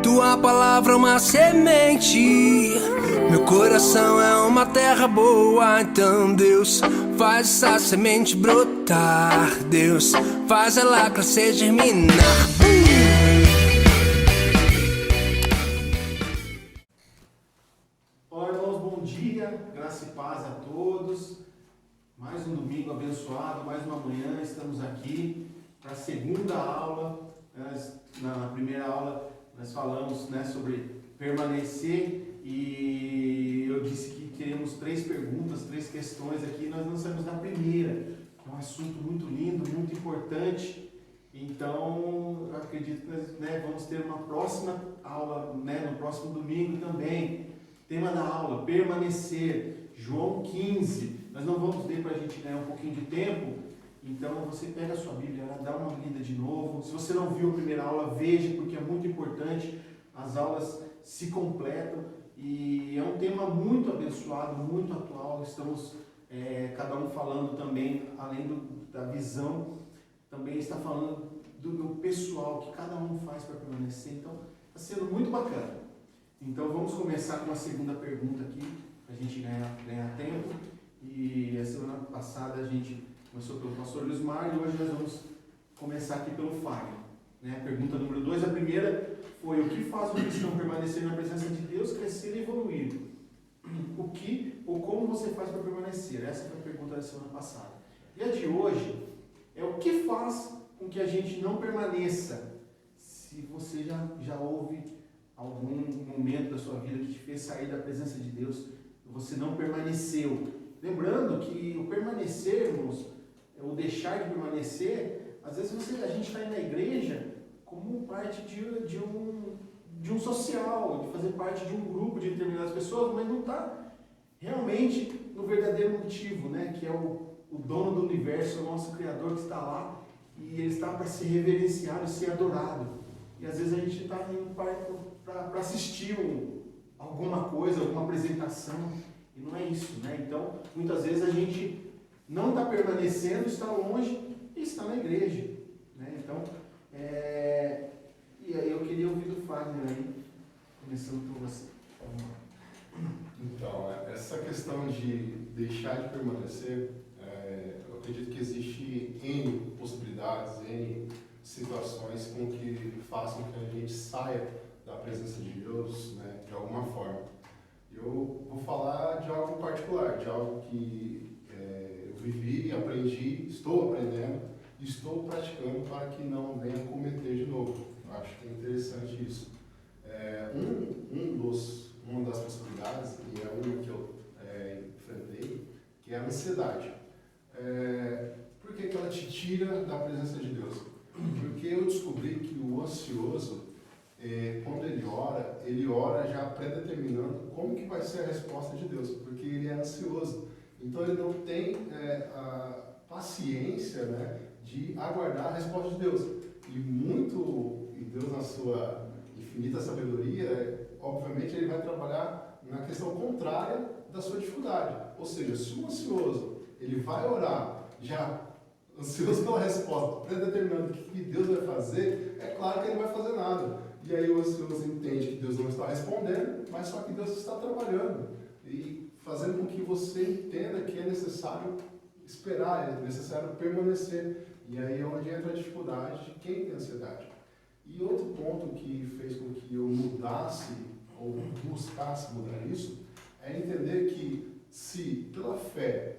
Tua palavra é uma semente, meu coração é uma terra boa. Então Deus, faz essa semente brotar. Deus, faz ela crescer, germinar. Olá, irmãos, bom dia, graça e paz a todos. Mais um domingo abençoado, mais uma manhã, estamos aqui para a segunda aula. Na primeira aula nós falamos, sobre permanecer e eu disse que teríamos 3 perguntas, 3 questões aqui. Nós lançamos na primeira, é um assunto muito lindo, muito importante. Então, eu acredito que nós vamos ter uma próxima aula, no próximo domingo também. Tema da aula, permanecer, João 15. Nós não vamos ler para a gente ganhar um pouquinho de tempo, então você pega a sua Bíblia, dá uma lida de novo. Se você não viu a primeira aula, veja, porque é muito importante. As aulas se completam e é um tema muito abençoado, muito atual. Estamos cada um falando também, além da visão, também está falando do pessoal, que cada um faz para permanecer. Então, está sendo muito bacana. Então vamos começar com a segunda pergunta aqui, para a gente ganhar tempo. E a semana passada a gente começou pelo pastor Luizmar e hoje nós vamos começar aqui pelo Fábio. Pergunta número 2, a primeira foi: o que faz o cristão permanecer na presença de Deus, crescer e evoluir? O que ou como você faz para permanecer? Essa foi a pergunta da semana passada. E a de hoje é: o que faz com que a gente não permaneça? Se você já houve algum momento da sua vida que te fez sair da presença de Deus, você não permaneceu. Lembrando que o permanecer, irmãos, o deixar de permanecer, às vezes a gente está indo na igreja como parte de um social, de fazer parte de um grupo de determinadas pessoas, mas não está realmente no verdadeiro motivo, que é o dono do universo, o nosso Criador que está lá, e ele está para ser reverenciado e ser adorado. E às vezes a gente está indo para assistir alguma coisa, alguma apresentação, e não é isso, Então, muitas vezes a gente não está permanecendo, está longe e está na igreja, Então, e aí eu queria ouvir do Fagner aí, começando por você. Então, essa questão de deixar de permanecer, eu acredito que existe N possibilidades, N situações com que façam que a gente saia da presença de Deus, de alguma forma. Eu vou falar de algo em particular, de algo que eu vivi, aprendi, estou aprendendo e estou praticando para que não venha cometer de novo. Eu acho que é interessante isso. Uma das possibilidades, e é uma que eu enfrentei, que é a ansiedade. Por que ela te tira da presença de Deus? Porque eu descobri que o ansioso, quando ele ora já predeterminando como que vai ser a resposta de Deus, porque ele é ansioso. Então ele não tem a paciência, de aguardar a resposta de Deus. E Deus, na sua infinita sabedoria, obviamente ele vai trabalhar na questão contrária da sua dificuldade. Ou seja, se o ansioso ele vai orar já ansioso pela resposta, predeterminando o que Deus vai fazer, é claro que ele não vai fazer nada. E aí o ansioso entende que Deus não está respondendo, mas só que Deus está trabalhando e fazendo com que você entenda que é necessário esperar, é necessário permanecer. E aí é onde entra a dificuldade de quem tem ansiedade. E outro ponto que fez com que eu mudasse, ou buscasse mudar isso, é entender que se pela fé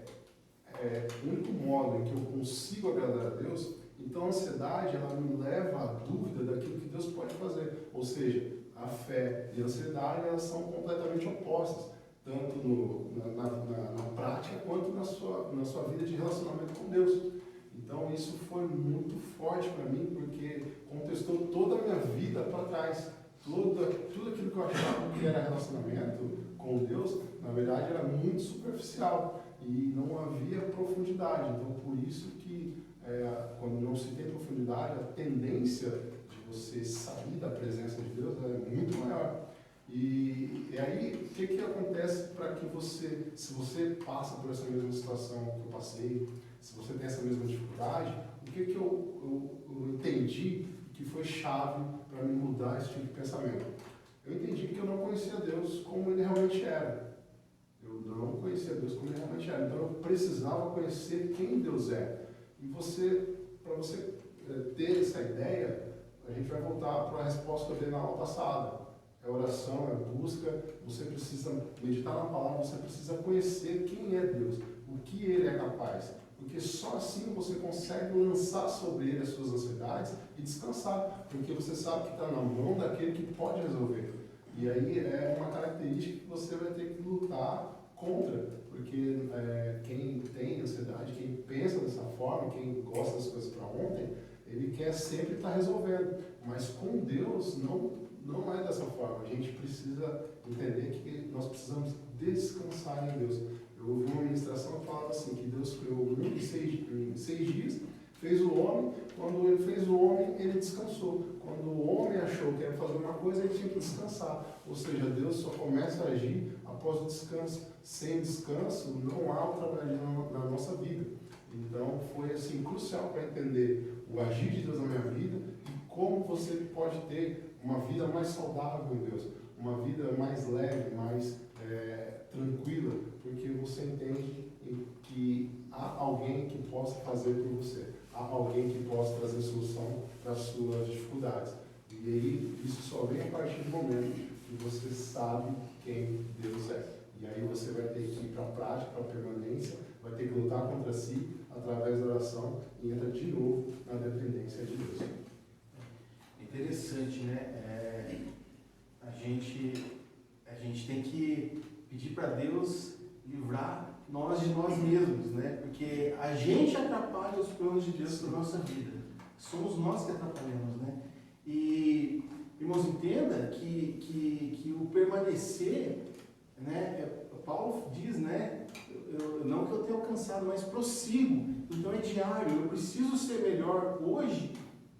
o único modo em que eu consigo agradar a Deus, então a ansiedade ela me leva à dúvida daquilo que Deus pode fazer. Ou seja, a fé e a ansiedade elas são completamente opostas, tanto na prática quanto na sua vida de relacionamento com Deus. Então isso foi muito forte para mim, porque contestou toda a minha vida para trás. Tudo aquilo que eu achava que era relacionamento com Deus, na verdade era muito superficial e não havia profundidade. Então por isso que quando não se tem profundidade, a tendência de você sair da presença de Deus é muito maior. E aí, o que acontece para que se você passa por essa mesma situação que eu passei, se você tem essa mesma dificuldade, o que eu entendi que foi chave para me mudar esse tipo de pensamento? Eu entendi que eu não conhecia Deus como Ele realmente era. Eu não conhecia Deus como Ele realmente era. Então eu precisava conhecer quem Deus é. E para você ter essa ideia, a gente vai voltar para a resposta que eu dei na aula passada. É oração, é busca, você precisa meditar na palavra, você precisa conhecer quem é Deus, o que Ele é capaz. Porque só assim você consegue lançar sobre Ele as suas ansiedades e descansar. Porque você sabe que está na mão daquele que pode resolver. E aí é uma característica que você vai ter que lutar contra. Porque quem tem ansiedade, quem pensa dessa forma, quem gosta das coisas para ontem, ele quer sempre estar resolvendo. Mas com Deus não é dessa forma. A gente precisa entender que nós precisamos descansar em Deus. Eu ouvi uma ministração que falava assim, que Deus criou o mundo em 6 dias, fez o homem, quando Ele fez o homem, Ele descansou. Quando o homem achou que ia fazer uma coisa, ele tinha que descansar. Ou seja, Deus só começa a agir após o descanso. Sem descanso, não há o trabalho na nossa vida. Então, foi assim, crucial para entender o agir de Deus na minha vida e como você pode ter uma vida mais saudável em Deus, uma vida mais leve, mais tranquila, porque você entende que há alguém que possa fazer por você, há alguém que possa trazer solução para as suas dificuldades. E aí, isso só vem a partir do momento que você sabe quem Deus é. E aí você vai ter que ir para a prática, para a permanência, vai ter que lutar contra si através da oração e entra de novo na dependência de Deus. Interessante, né? A gente tem que pedir para Deus livrar nós de nós mesmos, né? Porque a gente atrapalha os planos de Deus para a nossa vida. Somos nós que atrapalhamos, né? E, irmãos, entenda que o permanecer, né? Paulo diz, né? Não que eu tenha alcançado, mas prossigo. Então é diário. Eu preciso ser melhor hoje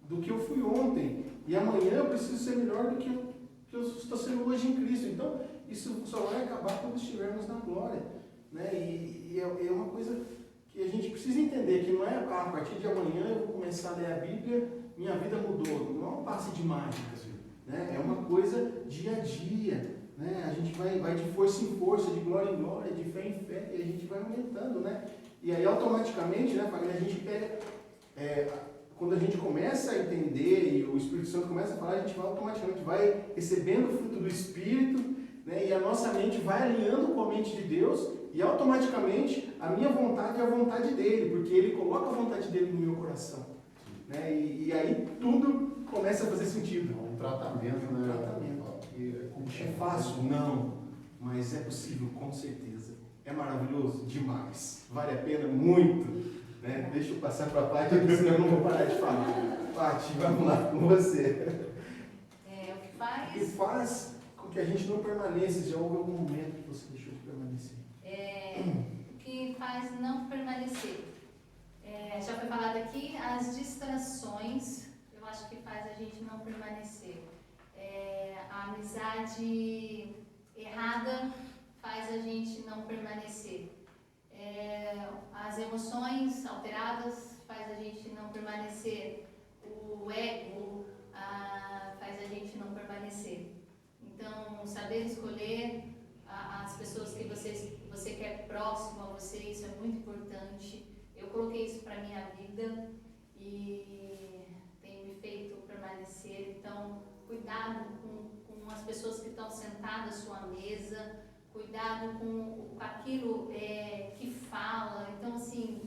do que eu fui ontem. E amanhã eu preciso ser melhor do que eu estou sendo hoje em Cristo. Então, isso só vai acabar quando estivermos na glória. Né? E é uma coisa que a gente precisa entender, que não é a partir de amanhã eu vou começar a ler a Bíblia, minha vida mudou. Não é um passe de mágica, né? É uma coisa dia a dia. Né? A gente vai de força em força, de glória em glória, de fé em fé, e a gente vai aumentando. Né? E aí automaticamente, né, a gente pega... quando a gente começa a entender e o Espírito Santo começa a falar, a gente automaticamente vai recebendo o fruto do Espírito, né, e a nossa mente vai alinhando com a mente de Deus e automaticamente a minha vontade é a vontade dele, porque ele coloca a vontade dele no meu coração. Né, e aí tudo começa a fazer sentido. É um tratamento, né? Tratamento. É fácil? Não, mas é possível, com certeza. É maravilhoso? Demais. Vale a pena? Muito. Né? Deixa eu passar para a Paty, senão eu não vou parar de falar. Paty, vamos lá com você. O que faz com que a gente não permaneça? Já houve algum momento que você deixou de permanecer? O que faz não permanecer? Já foi falado aqui, as distrações, eu acho que faz a gente não permanecer. A amizade errada faz a gente não permanecer. As emoções alteradas faz a gente não permanecer, o ego faz a gente não permanecer. Então, saber escolher as pessoas que você quer próximo a você, isso é muito importante. Eu coloquei isso para a minha vida e tem me feito permanecer. Então, cuidado com as pessoas que estão sentadas à sua mesa, cuidado com aquilo que fala. Então, assim,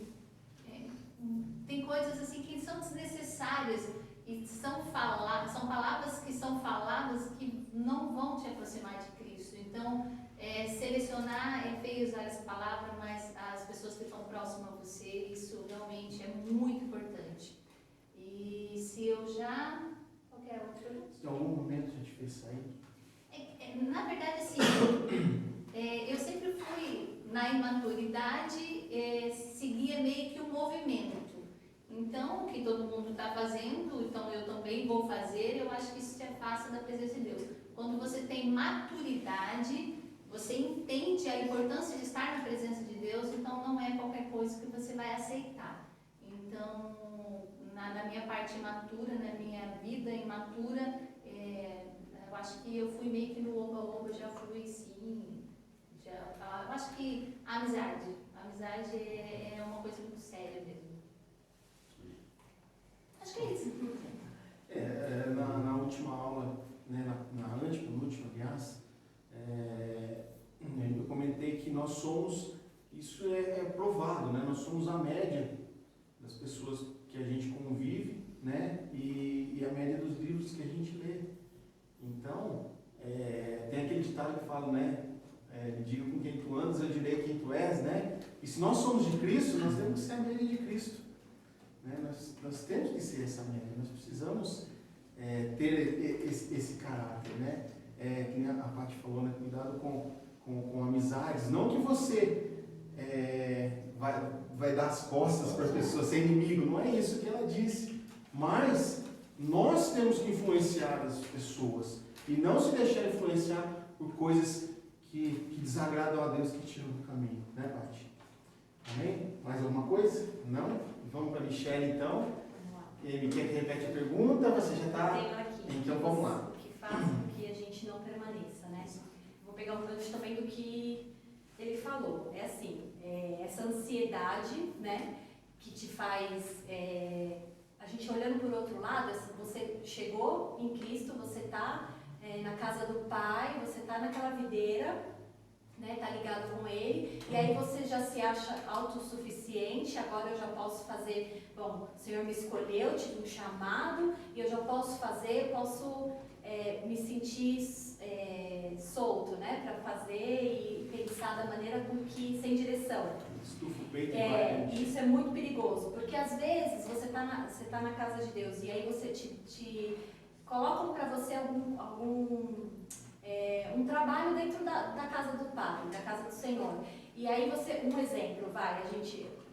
tem coisas assim que são desnecessárias e são palavras que são faladas que não vão te aproximar de Cristo. Então, selecionar, é feio usar essa palavra, mas as pessoas que estão próximas a você, isso realmente é muito importante. E se eu já... Qualquer outra pergunta? Em algum momento já te fez sair? Na verdade, assim, eu sempre fui, na imaturidade, seguia meio que o movimento. Então, o que todo mundo está fazendo, então eu também vou fazer, eu acho que isso te afasta da presença de Deus. Quando você tem maturidade, você entende a importância de estar na presença de Deus, então não é qualquer coisa que você vai aceitar. Então, na minha parte imatura, na minha vida imatura, eu acho que eu fui meio que no ombro, eu já fui sim, eu acho que a amizade é uma coisa muito séria mesmo. Acho que é isso. Na última aula, né, na antepenúltima, aliás, eu comentei que nós somos, isso é provado, né? Nós somos a média das pessoas que a gente convive, né? E a média dos livros que a gente lê. Então, tem aquele ditado que fala, né? Diga com quem tu andas, eu direi quem tu és, né? E se nós somos de Cristo, nós temos que ser a média de Cristo. Né? Nós temos que ser essa média, nós precisamos ter esse caráter, né? Que nem a Paty falou, né? Cuidado com amizades, não que você vai dar as costas para as pessoas, ser inimigo, não é isso que ela disse, mas nós temos que influenciar as pessoas e não se deixar influenciar por coisas que desagradam a Deus, que tiram do caminho, né, Paty? Amém? Mais alguma coisa? Não? Vamos para a Michelle, então. Ele quer que repete a pergunta, você já está... Tenho aqui. Então vamos lá. O que faz com que a gente não permaneça, né? Vou pegar um gancho também do que ele falou. É assim, essa ansiedade, né? Que te faz... a gente olhando por outro lado, você chegou em Cristo, você está na casa do Pai, você está naquela videira, né, tá ligado com Ele, e aí você já se acha autossuficiente, agora eu já posso fazer, bom, o Senhor me escolheu, tive um chamado, e eu já posso fazer, posso me sentir solto, né, para fazer e pensar da maneira com que, sem direção. Estufa o peito e vai. Isso é muito perigoso, porque às vezes você tá na casa de Deus, e aí você te colocam para você um trabalho dentro da casa do Pai, da casa do Senhor. E aí um exemplo,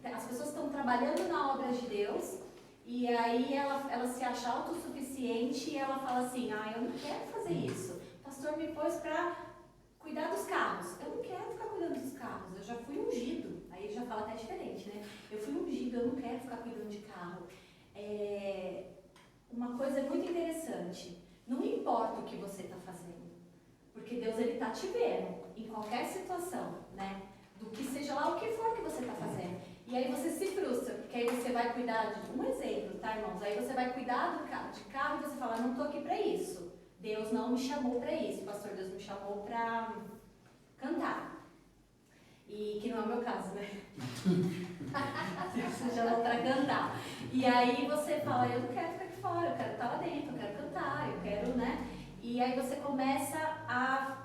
as pessoas estão trabalhando na obra de Deus, e aí ela se acha autossuficiente e ela fala assim, eu não quero fazer isso. O pastor me pôs para cuidar dos carros. Eu não quero ficar cuidando dos carros, eu já fui ungido. Aí ele já fala até diferente, né? Eu fui ungido, eu não quero ficar cuidando de carro. Uma coisa muito interessante, não importa o que você está fazendo, porque Deus está te vendo em qualquer situação, né? Do que seja lá o que for que você está fazendo. E aí você se frustra, porque aí você vai cuidar de um exemplo, tá, irmãos? Aí você vai cuidar de carro e você fala, não estou aqui para isso. Deus não me chamou para isso, pastor, Deus me chamou para cantar. E que não é o meu caso, né? Deus me chamou para cantar. E aí você fala, eu não quero ficar aqui fora, eu quero estar lá dentro, eu quero cantar, eu quero, né? E aí você começa a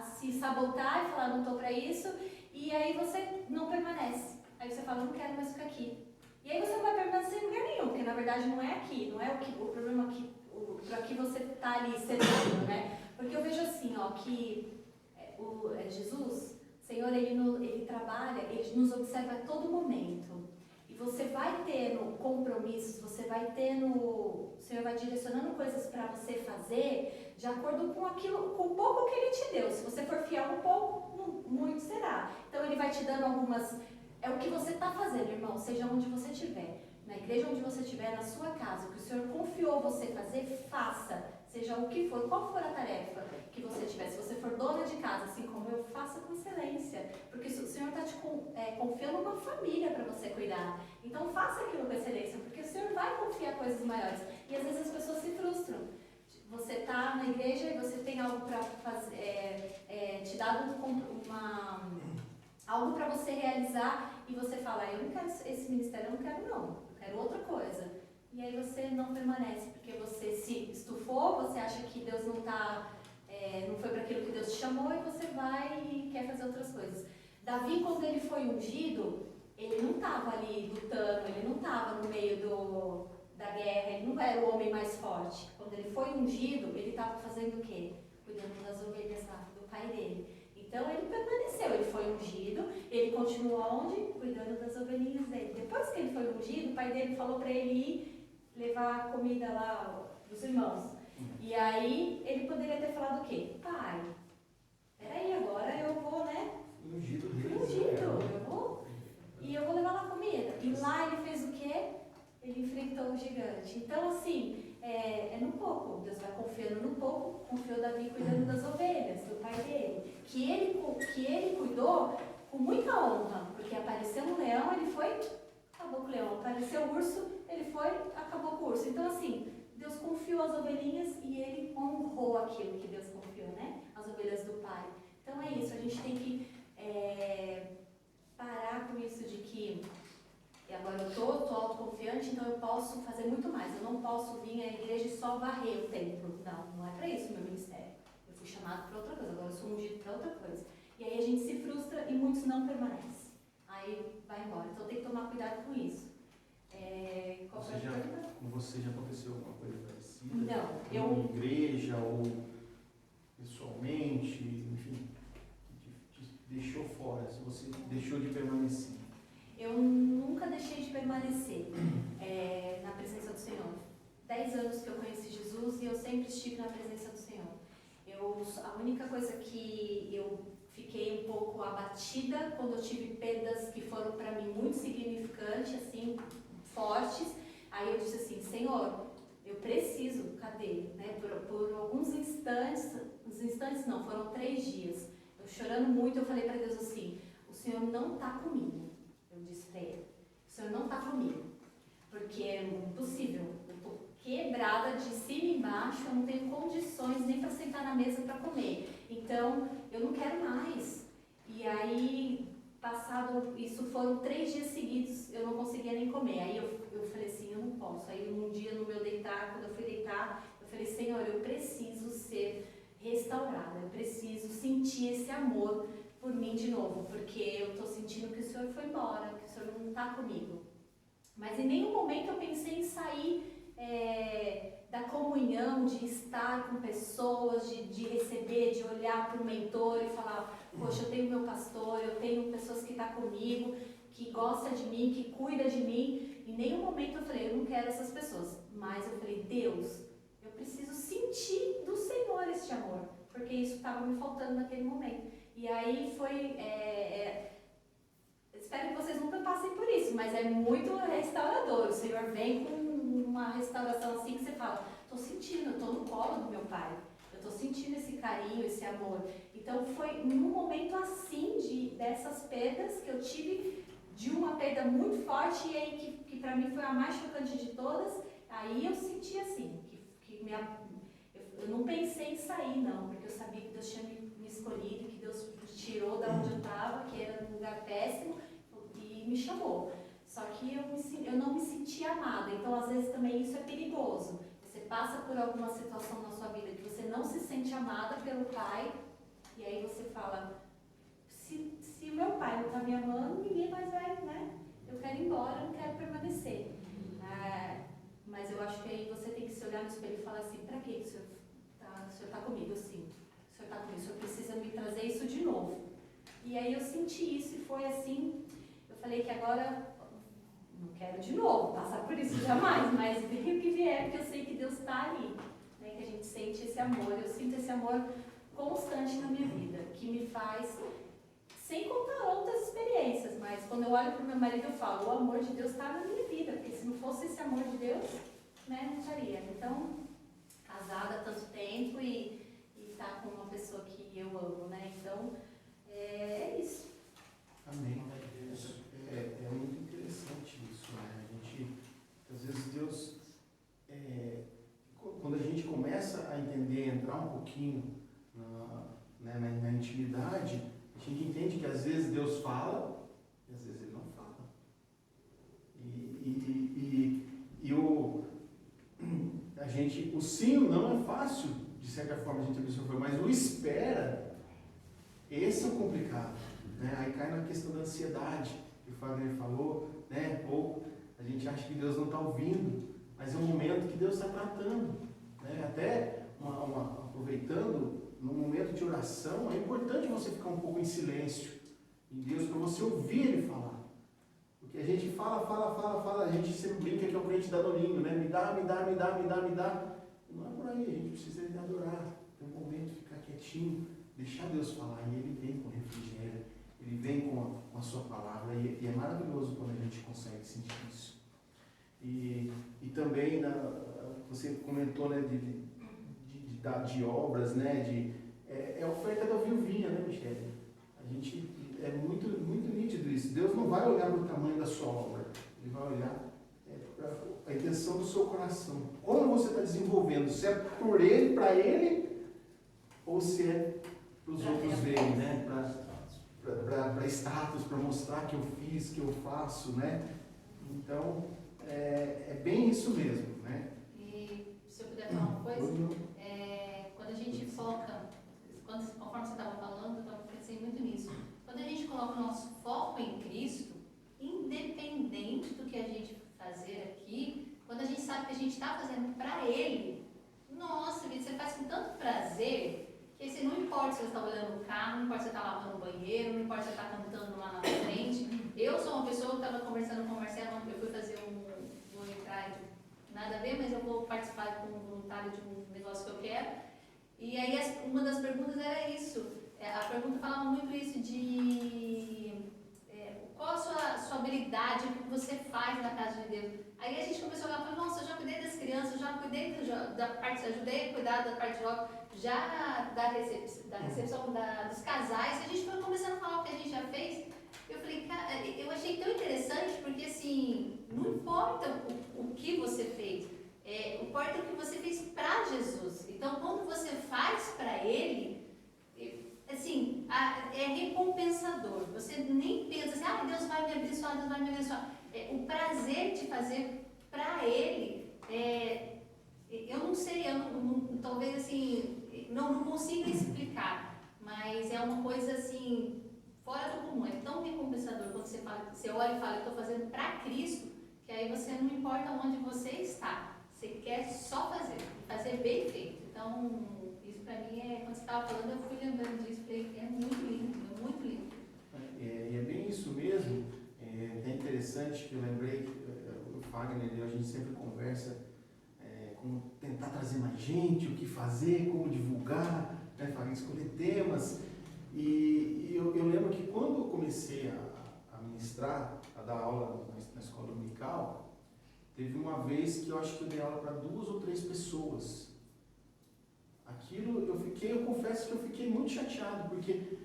se sabotar e falar, não estou para isso, e aí você não permanece. Aí você fala, não quero mais ficar aqui. E aí você não vai permanecer em lugar nenhum, porque na verdade não é aqui, não é o problema aqui, para que você está ali cedendo, né? Porque eu vejo assim, que Jesus, Senhor, ele trabalha, ele nos observa a todo momento. E você vai tendo compromissos, o Senhor vai direcionando coisas para você fazer de acordo com o pouco que Ele te deu. Se você for fiel um pouco, muito será. Então Ele vai te dando algumas... É o que você está fazendo, irmão, seja onde você estiver. Na igreja onde você estiver, na sua casa, o que o Senhor confiou você fazer, faça. Seja o que for, qual for a tarefa que você tiver. Se você for dona de casa, assim como eu, faça com excelência. Porque o Senhor está te confiando uma família para você cuidar. Então faça aquilo com excelência, porque o Senhor vai confiar coisas maiores. E às vezes as pessoas se frustram. Você está na igreja e você tem algo para fazer, te dado algo para você realizar, e você fala, eu não quero esse ministério, eu não quero não, eu quero outra coisa. E aí você não permanece, porque você se estufou, você acha que Deus não foi para aquilo que Deus te chamou, e você vai e quer fazer outras coisas. Davi, quando ele foi ungido, ele não estava ali lutando, ele não estava no meio da guerra, ele não era o homem mais forte. Quando ele foi ungido, ele estava fazendo o quê? Cuidando das ovelhas do pai dele. Então ele permaneceu, ele foi ungido, ele continuou onde? Cuidando das ovelhinhas dele. Depois que ele foi ungido, o pai dele falou para ele ir levar a comida lá dos irmãos. E aí ele poderia ter falado o quê? Pai, peraí, agora eu vou, né? Ungido, eu vou. E eu vou levar lá comida. E lá ele fez o quê? Ele enfrentou o gigante. Então, assim, no pouco Deus vai confiando no pouco, confiou Davi cuidando das ovelhas, do pai dele. Que ele cuidou com muita honra, porque apareceu um leão, ele foi, acabou com o leão. Apareceu o urso, ele foi, acabou com o urso. Então, assim, Deus confiou as ovelhinhas e ele honrou aquilo que Deus confiou, né? As ovelhas do pai. Então é isso, a gente tem que parar com isso de que agora eu estou autoconfiante, então eu posso fazer muito mais. Eu não posso vir à igreja e só varrer o templo. Não é para isso o meu ministério. Eu fui chamado para outra coisa, agora eu sou ungido para outra coisa. E aí a gente se frustra e muitos não permanecem. Aí vai embora. Então tem que tomar cuidado com isso. Com você já aconteceu alguma coisa parecida? Não, Em igreja ou pessoalmente, enfim, que te deixou fora, se você deixou de permanecer? Eu nunca deixei de permanecer na presença do Senhor. 10 anos que eu conheci Jesus e eu sempre estive na presença do Senhor. A única coisa que eu fiquei um pouco abatida quando eu tive perdas que foram para mim muito significantes, assim, fortes. Aí eu disse assim, Senhor, eu preciso, cadê? Né? Por alguns instantes, foram 3 dias. Eu chorando muito, eu falei para Deus assim, o Senhor não está comigo. Eu disse para ele, o Senhor não está comigo, porque é impossível, eu estou quebrada de cima e embaixo, eu não tenho condições nem para sentar na mesa para comer, então eu não quero mais. E aí, isso foram 3 dias seguidos, eu não conseguia nem comer, aí eu falei assim, eu não posso. Aí um dia no meu deitar, quando eu fui deitar, eu falei, Senhor, eu preciso ser restaurada, eu preciso sentir esse amor por mim de novo, porque eu estou sentindo que o Senhor foi embora, que o Senhor não está comigo. Mas em nenhum momento eu pensei em sair da comunhão, de estar com pessoas, de receber, de olhar para o mentor e falar, poxa, eu tenho meu pastor, eu tenho pessoas que estão comigo, que gostam de mim, que cuidam de mim. Em nenhum momento eu falei, eu não quero essas pessoas. Mas eu falei, Deus, eu preciso sentir do Senhor este amor, porque isso estava me faltando naquele momento. E aí foi, espero que vocês nunca passem por isso, mas é muito restaurador. O Senhor vem com uma restauração assim que você fala, estou sentindo, estou no colo do meu Pai, eu estou sentindo esse carinho, esse amor. Então foi num momento assim, dessas perdas que eu tive, de uma perda muito forte, e aí que para mim foi a mais chocante de todas, aí eu senti assim, eu não pensei em sair não, porque eu sabia que Deus tinha me escolhido, que Deus tirou da onde eu estava, que era um lugar péssimo, e me chamou. Só que eu não me sentia amada, então às vezes também isso é perigoso. Você passa por alguma situação na sua vida que você não se sente amada pelo Pai, e aí você fala, se o meu Pai não está me amando, ninguém mais vai, né? Eu quero ir embora, eu não quero permanecer. Mas eu acho que aí você tem que se olhar no espelho e falar assim, para que o Senhor está comigo? Eu sinto. O Senhor está comigo, o Senhor precisa me trazer isso de novo. E aí eu senti isso e foi assim, eu falei que agora não quero de novo passar por isso jamais, mas venha o que vier, porque eu sei que Deus está ali, né? Que a gente sente esse amor, eu sinto esse amor constante na minha vida, que me faz, sem contar outras experiências, mas quando eu olho para o meu marido eu falo, o amor de Deus está na minha vida, porque se não fosse esse amor de Deus, né, não estaria. Então, casada há tanto tempo e estar com uma pessoa que eu amo, né? Então, é isso. Amém. É muito interessante isso, né? Às vezes Deus, quando a gente começa a entender, entrar um pouquinho na intimidade, a gente entende que às vezes Deus fala e às vezes Ele não fala. O sim não é fácil, de certa forma, a gente absorver, mas o espera, esse é o complicado, né? Aí cai na questão da ansiedade, que o Fagner falou, né? Ou a gente acha que Deus não está ouvindo, mas é um momento que Deus está tratando, né? Até aproveitando, no momento de oração, é importante você ficar um pouco em silêncio em Deus, para você ouvir Ele falar. Porque a gente fala, a gente sempre brinca que é o crente danoninho, né? Me dá. Não é por aí, a gente precisa de adorar. Tem um momento de ficar quietinho, deixar Deus falar, e Ele vem com refrigério, Ele vem com a sua palavra, e é maravilhoso quando a gente consegue sentir isso. E também, você comentou, né, de de obras, né? É a oferta da viuvinha, né, Michele? A gente, é muito, muito nítido isso. Deus não vai olhar para o tamanho da sua obra, Ele vai olhar para a intenção do seu coração. Como você está desenvolvendo? Se é por Ele, para Ele, ou se é para os outros verem, né? Para status, para mostrar que eu fiz, que eu faço, né? Então, é bem isso mesmo, né? E se eu puder falar uma coisa, quando a gente foca, conforme você estava falando, eu pensei muito nisso. Quando a gente coloca o nosso foco em Cristo, independente do que a gente fazer aqui, quando a gente sabe que a gente está fazendo para Ele, nossa, você faz com tanto prazer, que assim, não importa se você está olhando o carro, não importa se você está lavando o banheiro, não importa se você está cantando lá na frente. Eu sou uma pessoa que estava conversando com o Marcelo, eu fui fazer vou entrar, nada a ver, mas eu vou participar como voluntário de um negócio que eu quero. E aí uma das perguntas era isso. A pergunta falava muito isso de qual a sua habilidade, o que você faz na casa de Deus. Aí a gente começou a olhar e falou, nossa, eu já cuidei das crianças, eu já cuidei da parte, ajudei a cuidar da parte de jogos, já da recepção dos casais. A gente foi começando a falar o que a gente já fez. Eu falei, cara, eu achei tão interessante, porque assim, não importa o que você fez, importa o que você fez para Jesus. Então, quando você faz para Ele, assim, é recompensador. Você nem pensa assim, Deus vai me abençoar, Deus vai me abençoar. O prazer de fazer para Ele, eu não sei, talvez assim, não consigo explicar, mas é uma coisa assim, fora do comum, é tão recompensador quando você olha e fala, eu estou fazendo para Cristo, que aí você não importa onde você está, você quer só fazer bem feito. Então, isso para mim quando você estava falando, eu fui lembrando disso, falei, é muito lindo, é muito lindo. E é bem isso mesmo, é interessante que eu lembrei, o Fagner e a gente sempre conversa, como tentar trazer mais gente, o que fazer, como divulgar, né, Fagner, escolher temas. E eu lembro que quando eu comecei a ministrar, a dar aula na escola dominical, teve uma vez que eu acho que eu dei aula para 2 ou 3 pessoas. Aquilo, eu confesso que eu fiquei muito chateado, porque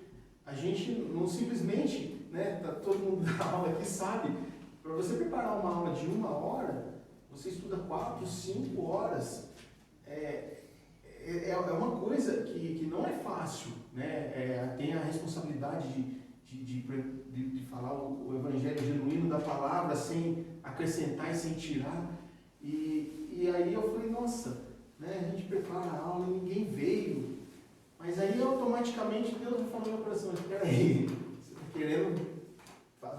a gente não simplesmente, né, todo mundo da aula aqui sabe, para você preparar uma aula de 1 hora, você estuda 4, 5 horas, é uma coisa que não é fácil, né? Tem a responsabilidade de falar o evangelho genuíno da palavra sem acrescentar e sem tirar. E aí eu falei, nossa, né? A gente prepara a aula e ninguém veio. Mas aí automaticamente Deus me falou no meu coração, espera aí, você está querendo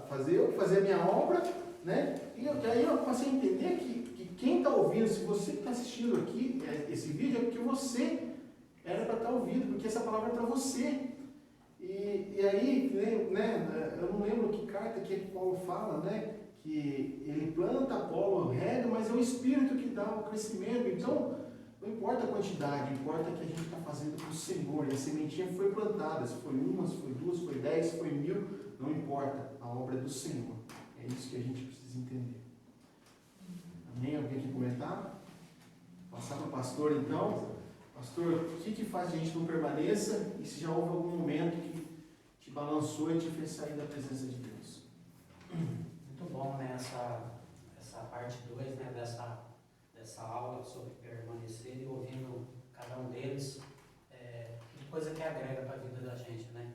fazer a minha obra, né? E aí eu passei a entender que quem está ouvindo, se você que está assistindo aqui esse vídeo, é porque você era para estar ouvindo, porque essa palavra é para você. E aí, né, eu não lembro que carta que Paulo fala, né, que ele planta, Apolo rega, mas é o Espírito que dá o crescimento. Então, não importa a quantidade, importa que a gente está fazendo para o Senhor. E a sementinha foi plantada, se foi 1, se foi 2, se foi 10, se foi 1000, não importa, a obra é do Senhor. É isso que a gente precisa entender. Amém? Alguém quer comentar? Passar para o pastor então. Pastor, o que faz a gente não permaneça? E se já houve algum momento que te balançou e te fez sair da presença de Deus? Muito bom, né? Essa parte 2, né? dessa aula sobre permanecer e ouvindo cada um deles. Que coisa que agrega para a vida da gente, né?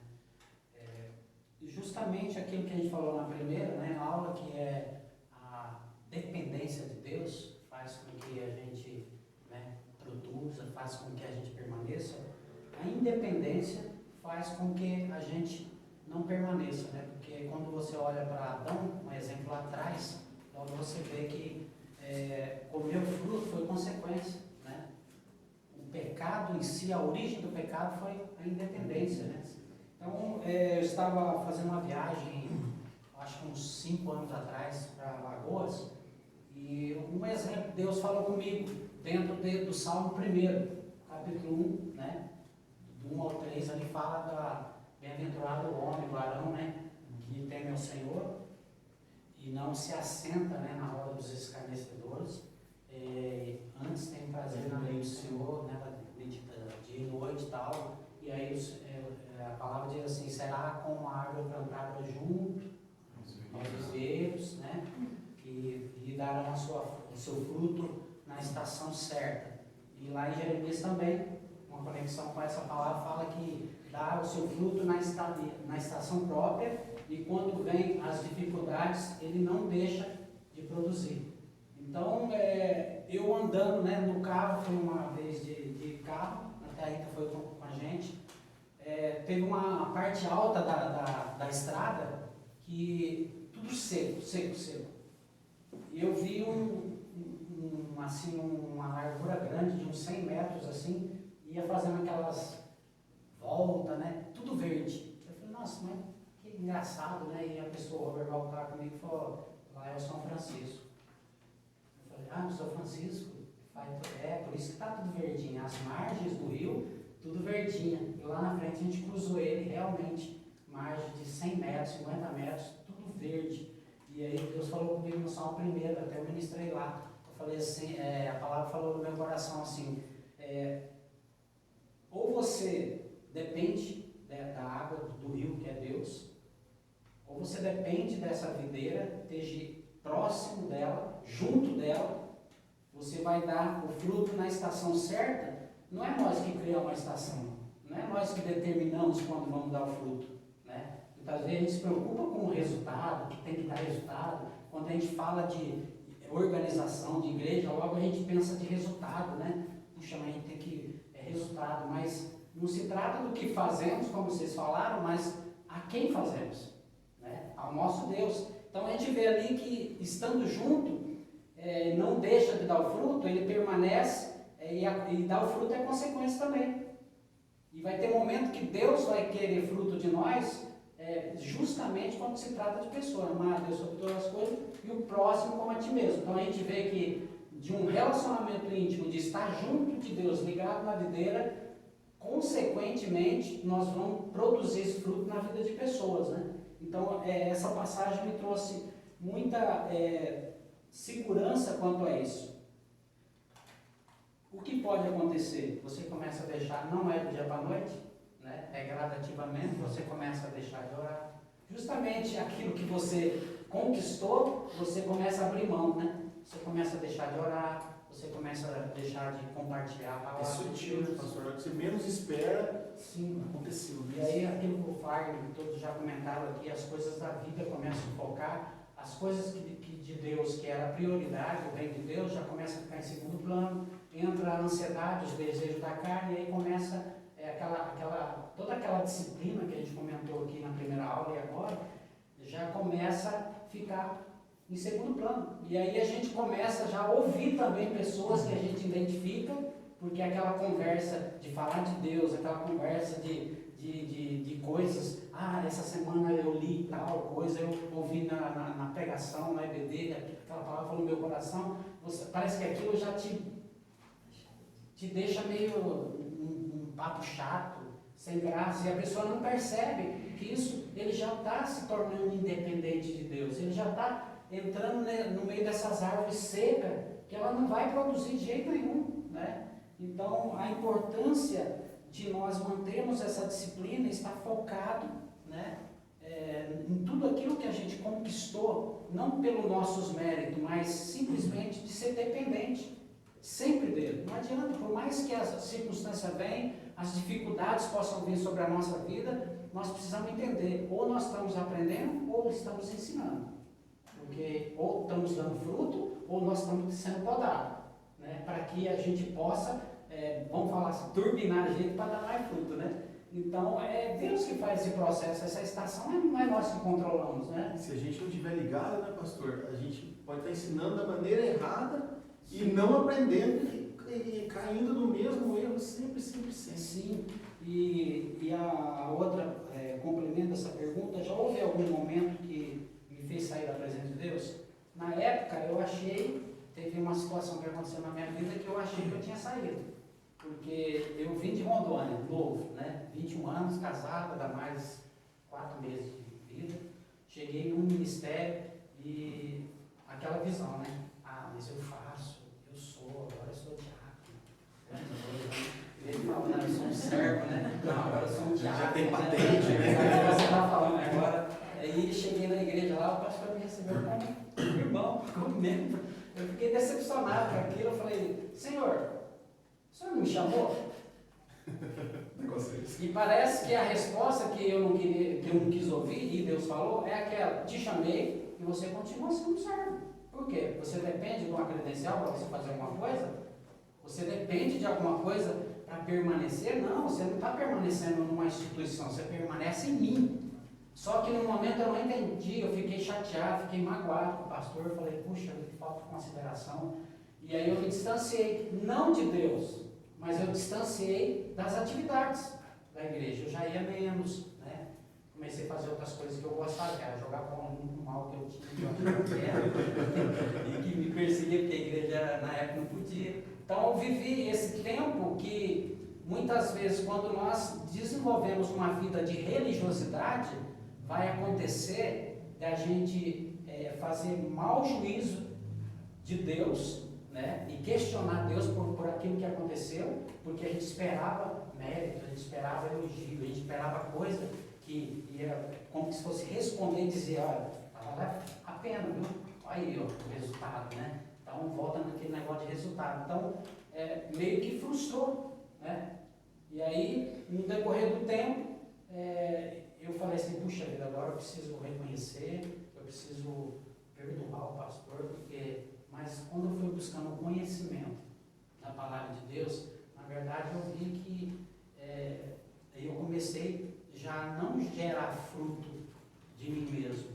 E justamente aquilo que a gente falou na primeira, né? A aula que é a dependência de Deus faz com que a gente, né, produza, faz com que a gente permaneça. A independência faz com que a gente não permaneça, né? Porque quando você olha para Adão, um exemplo lá atrás, logo você vê que comer o fruto foi consequência, né? O pecado em si, a origem do pecado foi a independência, né? Então, eu estava fazendo uma viagem, acho que uns 5 anos atrás, para Alagoas, e um exemplo, Deus falou comigo, dentro do Salmo 1, capítulo 1, né? Do 1 ao 3, ali fala da bem-aventurado homem, varão, né? Que teme ao Senhor e não se assenta, né, na roda dos escarnecedores. Antes tem prazer na lei do Senhor, né? Meditando. noite e tal, e aí a palavra diz assim, será como a árvore plantada junto aos ribeiros, né? E darão o seu fruto na estação certa. E lá em Jeremias também, uma conexão com essa palavra, fala que dá o seu fruto na estação própria, e quando vem as dificuldades, ele não deixa de produzir. Então, eu andando, né, no carro, fui uma vez de carro, até a Rita foi com a gente, teve uma parte alta da estrada, que tudo seco. E eu vi uma largura grande, de uns 100 metros, assim, ia fazendo aquelas voltas, né, tudo verde. Eu falei, nossa, mas que engraçado, né? E a pessoa, o Robert Val, comigo e falou, lá é o São Francisco. Eu falei, no São Francisco? Por isso que está tudo verdinho. As margens do rio, tudo verdinha. E lá na frente a gente cruzou ele, realmente, margem de 100 metros, 50 metros, tudo verde. E aí Deus falou comigo no Salmo 1, até eu ministrei lá. Eu falei assim, a palavra falou no meu coração assim, ou você depende da água do rio, que é Deus, ou você depende dessa videira, esteja próximo dela, junto dela, você vai dar o fruto na estação certa. Não é nós que criamos a estação, não é nós que determinamos quando vamos dar o fruto, né? Muitas vezes a gente se preocupa com o resultado, que tem que dar resultado. Quando a gente fala de organização de igreja, logo a gente pensa de resultado, né? Puxa, mas a gente tem que resultado, mas não se trata do que fazemos, como vocês falaram, mas a quem fazemos, né? Ao nosso Deus. Então a gente vê ali que, estando junto, não deixa de dar o fruto, ele permanece, e dar o fruto é consequência também. E vai ter momento que Deus vai querer fruto de nós, justamente quando se trata de pessoa, amar a Deus sobre todas as coisas e o próximo como a ti mesmo. Então a gente vê que de um relacionamento íntimo, de estar junto de Deus, ligado na videira, consequentemente nós vamos produzir esse fruto na vida de pessoas, né? Então essa passagem me trouxe muita segurança quanto a isso. O que pode acontecer? Você começa a deixar, não é do dia para a noite, né? Gradativamente, você começa a deixar de orar. Justamente aquilo que você conquistou, você começa a abrir mão, né? Você começa a deixar de orar, você começa a deixar de compartilhar a palavra. É sutil, né, pastor? O que você menos espera, sim, aconteceu. E aí aquilo que o Fagner, todos já comentaram aqui, as coisas da vida começam a focar, as coisas de Deus, que era a prioridade, o reino de Deus, já começa a ficar em segundo plano, entra a ansiedade, os desejos da carne, e aí começa toda aquela disciplina que a gente comentou aqui na primeira aula e agora, já começa a ficar em segundo plano. E aí a gente começa já a ouvir também pessoas que a gente identifica, porque aquela conversa de falar de Deus, aquela conversa de coisas, essa semana eu li tal coisa, eu ouvi na pregação, na EBD, aquela palavra falou no meu coração, parece que aquilo já te deixa meio um papo chato, sem graça, e a pessoa não percebe que isso, ele já está se tornando independente de Deus, ele já está entrando no meio dessas árvores secas, que ela não vai produzir de jeito nenhum, né? Então, a importância de nós mantermos essa disciplina, estar focado, né, em tudo aquilo que a gente conquistou, não pelos nossos méritos, mas simplesmente de ser dependente, sempre dele. Não adianta, por mais que as circunstâncias venham, as dificuldades possam vir sobre a nossa vida, nós precisamos entender, ou nós estamos aprendendo, ou estamos ensinando. Porque ou estamos dando fruto, ou nós estamos sendo podados, né, para que a gente possa, vamos falar assim, turbinar a gente para dar mais fruto, né? Então, é Deus que faz esse processo, essa estação não é nós que controlamos, né? Se a gente não estiver ligado, né, pastor, a gente pode estar ensinando da maneira errada e não aprendendo e caindo no mesmo erro sempre. Sim, e a outra, complementa essa pergunta, já houve algum momento que me fez sair da presença de Deus? Na época, eu achei, teve uma situação que aconteceu na minha vida que eu achei que eu tinha saído. Porque eu vim de Rondônia, novo, né? 21 anos, casado, há mais 4 meses de vida. Cheguei num ministério e aquela visão, né? Mas eu faço, eu sou, agora eu sou diácono. Ele fala, não, eu sou um servo, né? Não, agora eu sou um diácono. Já tem patente, né? Aí você está falando agora. Aí cheguei na igreja lá, o pastor me recebeu como irmão, como membro. Eu fiquei decepcionado com aquilo. Eu falei, Senhor, o senhor não me chamou? E parece que a resposta que eu não quis ouvir, e Deus falou, é aquela: te chamei e você continua sendo servo. Por quê? Você depende de uma credencial para você fazer alguma coisa? Você depende de alguma coisa para permanecer? Não, você não está permanecendo numa instituição, você permanece em mim. Só que no momento eu não entendi, eu fiquei chateado, fiquei magoado com o pastor, eu falei, puxa, que falta de consideração. E aí eu me distanciei, não de Deus, mas eu distanciei das atividades da igreja. Eu já ia menos, né? Comecei a fazer outras coisas que eu gostava, que era jogar bola muito mal que eu tinha, e que me perseguia, porque a igreja na época não podia. Então eu vivi esse tempo que muitas vezes, quando nós desenvolvemos uma vida de religiosidade, vai acontecer da gente fazer mau juízo de Deus, né? E questionar Deus por aquilo que aconteceu, porque a gente esperava mérito, a gente esperava elogio, a gente esperava coisa que ia, como se fosse responder e dizer, olha, vale a pena, viu? Olha aí, ó, o resultado, né? Então volta naquele negócio de resultado. Então, meio que frustrou, né? E aí, no decorrer do tempo, eu falei assim, puxa vida, agora eu preciso reconhecer, eu preciso perdoar o pastor, mas quando eu fui buscando o conhecimento da palavra de Deus, na verdade eu vi que eu comecei já a não gerar fruto de mim mesmo,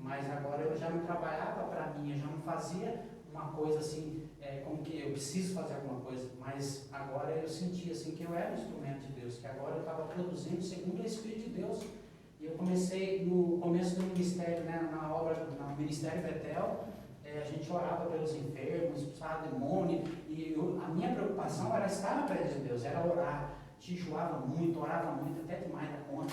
mas agora eu já não trabalhava para mim, eu já não fazia uma coisa assim, como que eu preciso fazer alguma coisa, mas agora eu sentia assim que eu era um instrumento de Deus, que agora eu estava produzindo segundo o Espírito de Deus. E eu comecei no começo do ministério, né, no Ministério Betel, a gente orava pelos enfermos, expulsava demônio, e a minha preocupação era estar na presença de Deus, era orar. Jejuava muito, orava muito, até demais da conta,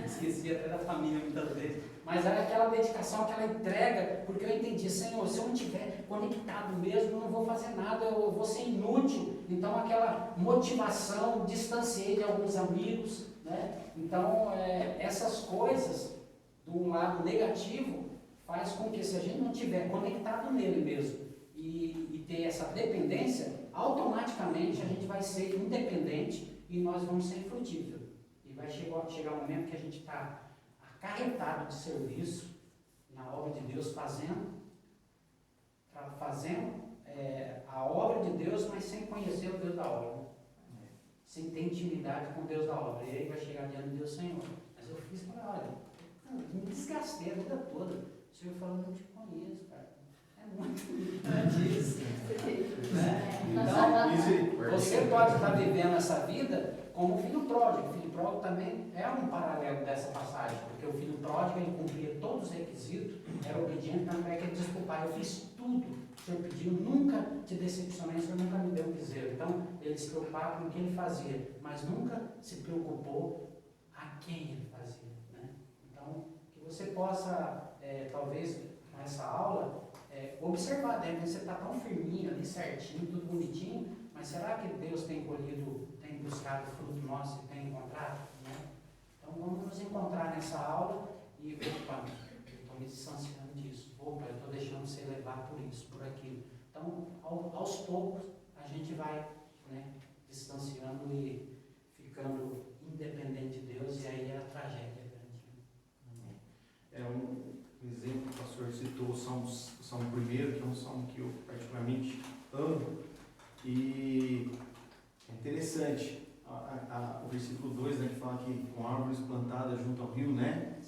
esquecia até da família muitas vezes, mas era aquela dedicação, aquela entrega, porque eu entendi, Senhor, se eu não estiver conectado mesmo, eu não vou fazer nada, eu vou ser inútil. Então aquela motivação, distanciei de alguns amigos, né? Então essas coisas, do lado negativo, faz com que, se a gente não estiver conectado nele mesmo e ter essa dependência, automaticamente a gente vai ser independente e nós vamos ser infrutíveis. E vai chegar um momento que a gente está acarretado de serviço na obra de Deus, fazendo a obra de Deus, mas sem conhecer o Deus da obra, né? Sem ter intimidade com o Deus da obra. E aí vai chegar diante de Deus, Senhor, mas eu fiz para, olha, eu me desgastei a vida toda. O Senhor falou, não te conheço, cara. É muito disso. Né? Então, você pode estar vivendo essa vida como o filho pródigo. O filho pródigo também é um paralelo dessa passagem, porque o filho pródigo, ele cumpria todos os requisitos, era obediente, tanto é que ele disse, pai, eu fiz tudo, o Senhor pediu, nunca te decepcionei, o Senhor nunca me deu um bezerro. Então, ele se preocupava com o que ele fazia, mas nunca se preocupou a quem ele fazia. Né? Então, que você possa, talvez, nessa aula, observar, de repente você está tão firminho ali, certinho, tudo bonitinho, mas será que Deus tem colhido, tem buscado fruto nosso e tem encontrado? Né? Então vamos nos encontrar nessa aula e, opa, eu estou me distanciando disso, opa, eu estou deixando ser levar por isso, por aquilo. Então, aos poucos, a gente vai, né, distanciando e ficando independente de Deus, e aí a tragédia é grande. Um exemplo que o pastor citou, o Salmo 1, que é um salmo que eu particularmente amo, e é interessante, o versículo 2, né, que fala que com árvores plantadas junto ao rio, né?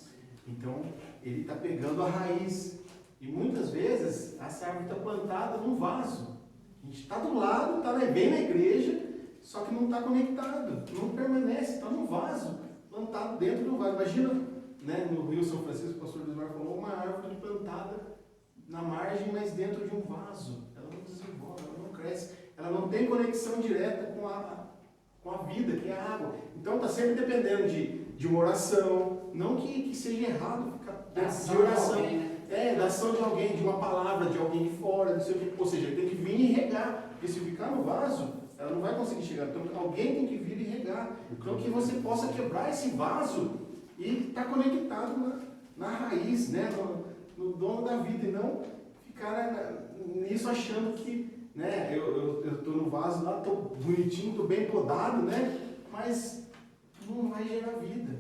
Então, ele está pegando a raiz, e muitas vezes essa árvore está plantada num vaso, a gente está do lado, está bem na igreja, só que não está conectado, não permanece, está num vaso, plantado dentro do vaso. Imagina, né, no Rio São Francisco, o pastor Desmar falou, uma árvore plantada na margem, mas dentro de um vaso. Ela não desenvolve, ela não cresce, ela não tem conexão direta com a vida, que é a água. Então está sempre dependendo de uma oração, não que seja errado ficar de oração, da ação de alguém, de uma palavra, de alguém de fora, não sei o que. Ou seja, tem que vir e regar, porque se ficar no vaso, ela não vai conseguir chegar. Então alguém tem que vir e regar. Então que você possa quebrar esse vaso e estar conectado na raiz, né? no dono da vida, e não ficar nisso achando que, né, eu estou no vaso lá, estou bonitinho, estou bem podado, né? Mas não vai gerar vida.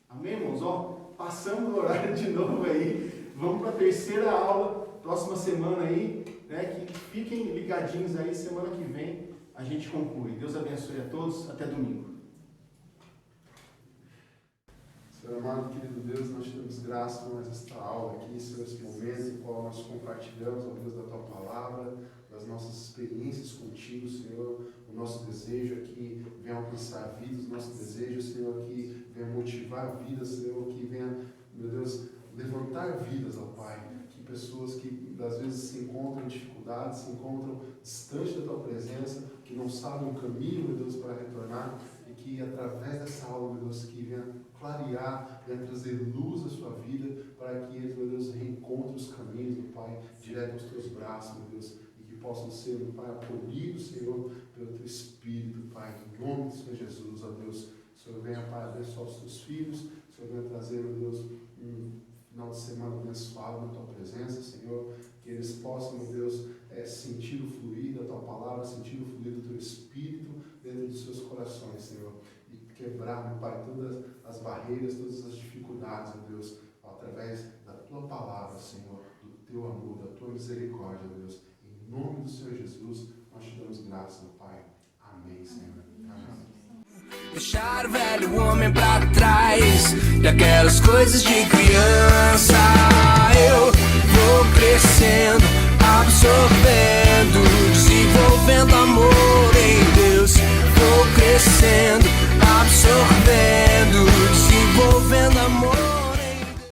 Amém, irmãos? Ó, passamos o horário de novo aí. Vamos para a terceira aula, próxima semana aí, né? Que fiquem ligadinhos aí, semana que vem a gente conclui. Deus abençoe a todos, até domingo. Senhor amado, querido Deus, nós te damos graça por mais esta aula aqui, Senhor, esse momento em qual nós compartilhamos, ó Deus, da Tua Palavra, das nossas experiências contigo, Senhor. O nosso desejo é que venha alcançar vidas, o nosso desejo, Senhor, é que venha motivar vidas, Senhor, que venha, meu Deus, levantar vidas, ó Pai. Que pessoas que às vezes se encontram em dificuldades, se encontram distante da Tua presença, que não sabem o caminho, meu Deus, para retornar, e que através dessa aula, meu Deus, que venha clarear, venha trazer luz à sua vida, para que eles, meu Deus, reencontrem os caminhos, meu Pai, direto aos Teus braços, meu Deus, e que possam ser, meu Pai, acolhidos, Senhor, pelo Teu Espírito, Pai, em nome do Senhor Jesus, ó Deus. Senhor, venha, Pai, abençoar os Teus filhos, Senhor, venha trazer, meu Deus, um final de semana abençoado na Tua presença, Senhor, que eles possam, meu Deus, sentir o fluir da Tua palavra, sentir o fluir do Teu Espírito dentro dos seus corações, Senhor, e quebrar, meu Pai, todas as barreiras, todas as dificuldades, meu Deus, através da Tua palavra, Senhor, do Teu amor, da Tua misericórdia, meu Deus. Em nome do Senhor Jesus, nós te damos graça, meu Pai. Amém, Senhor. Amém. Deixar o velho homem pra trás e aquelas coisas de criança. Eu vou crescendo, absorvendo, desenvolvendo amor em Deus. Vou crescendo, absorvendo.